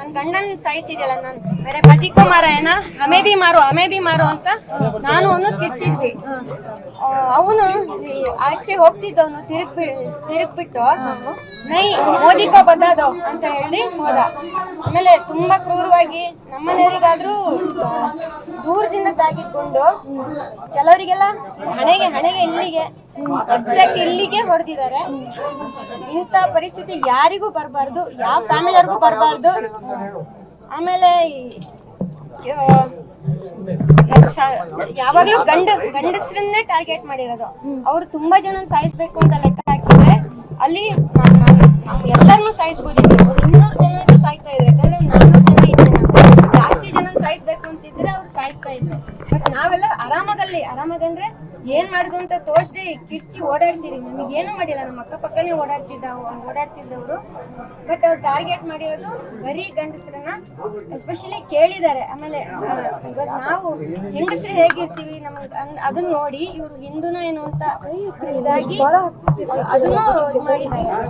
ನನ್ ಗಂಡನ್ ಸಾಯಿಸಿದ್ಯಲ್ಲ ನಾನ್ ಬೇರೆ ಪತಿಕೋ ಮಾರಾಯಣ ಹಮೇ ಬಿ ಮಾರೋ ಅಂತ ನಾನು ಅವನು ಕಿರ್ಚಿದ್ವಿ. ಅವನು ಆಚೆ ಹೋಗ್ತಿದ್ದವನು ತಿರುಗ್ಬಿಟ್ಟು ನೈ ಮೋದಿಕೋ ಬದ್ದಾದೋ ಅಂತ ಹೇಳಿ ಹೋದ. ಆಮೇಲೆ ತುಂಬಾ ಕ್ರೂರವಾಗಿ ನಮ್ಮನೆಯವರಿಗಾದ್ರೂ ದೂರದಿಂದ ತಾಗಿಕೊಂಡು ಕೆಲವರಿಗೆಲ್ಲ ಹಣೆಗೆ ಇಲ್ಲಿಗೆ ಹೊಡೆದಿದ್ದಾರೆ. ಇಂಥ ಪರಿಸ್ಥಿತಿ ಯಾರಿಗೂ ಬರಬಾರ್ದು, ಯಾವ ಫ್ಯಾಮಿಲಿಯವ್ರಿಗೂ ಬರಬಾರ್ದು. ಆಮೇಲೆ ಯಾವಾಗ್ಲೂ ಗಂಡಸ್ರನ್ನೇ ಟಾರ್ಗೆಟ್ ಮಾಡಿರೋದು. ಅವ್ರು ತುಂಬಾ ಜನ ಸಾಯಿಸ್ಬೇಕು ಅಂತ ಲೆಕ್ಕ ಹಾಕಿದ್ರೆ ಅಲ್ಲಿ ಎಲ್ಲರನ್ನೂ ಸಾಯಿಸ್ಬೋದಿತ್ತು. 200 ಜನರು ಸಾಯ್ತಾ ಇದ್ರೆ, ಯಾಕಂದ್ರೆ 400 ಜನ ಇದ್ರೆ ಜಾಸ್ತಿ ಜನ ಸಾಯಿಸ್ಬೇಕು ಅಂತಿದ್ರೆ ಅವ್ರು ಸಾಯಿಸ್ತಾ ಇದ್ರು. ಬಟ್ ನಾವೆಲ್ಲ ಆರಾಮಾಗಂದ್ರೆ ಏನ್ ಮಾಡುದು ಅಂತ ತೋರ್ಸ್ದೆ ಕಿರ್ಚಿ ಓಡಾಡ್ತೀರಿ. ನಮಗೆ ಏನು ಮಾಡಿಲ್ಲ, ನಮ್ಮ ಅಕ್ಕಪಕ್ಕನೇ ಓಡಾಡ್ತಿದ್ದವರು. ಬಟ್ ಅವ್ರು ಟಾರ್ಗೆಟ್ ಮಾಡಿರೋದು ಬರೀ ಗಂಡಸರನ್ನ ಎಸ್ಪೆಷಲಿ ಕೇಳಿದ್ದಾರೆ. ಆಮೇಲೆ ಇವಾಗ ನಾವು ಹೆಂಗಸರು ಹೇಗಿರ್ತೀವಿ ನಮ್ಗೆ ಅದನ್ನ ನೋಡಿ ಇವ್ರು ಹಿಂದೂನ ಏನು ಅಂತ ಇದಾಗಿ ಅದನ್ನು ಮಾಡಿದ್ದಾರೆ.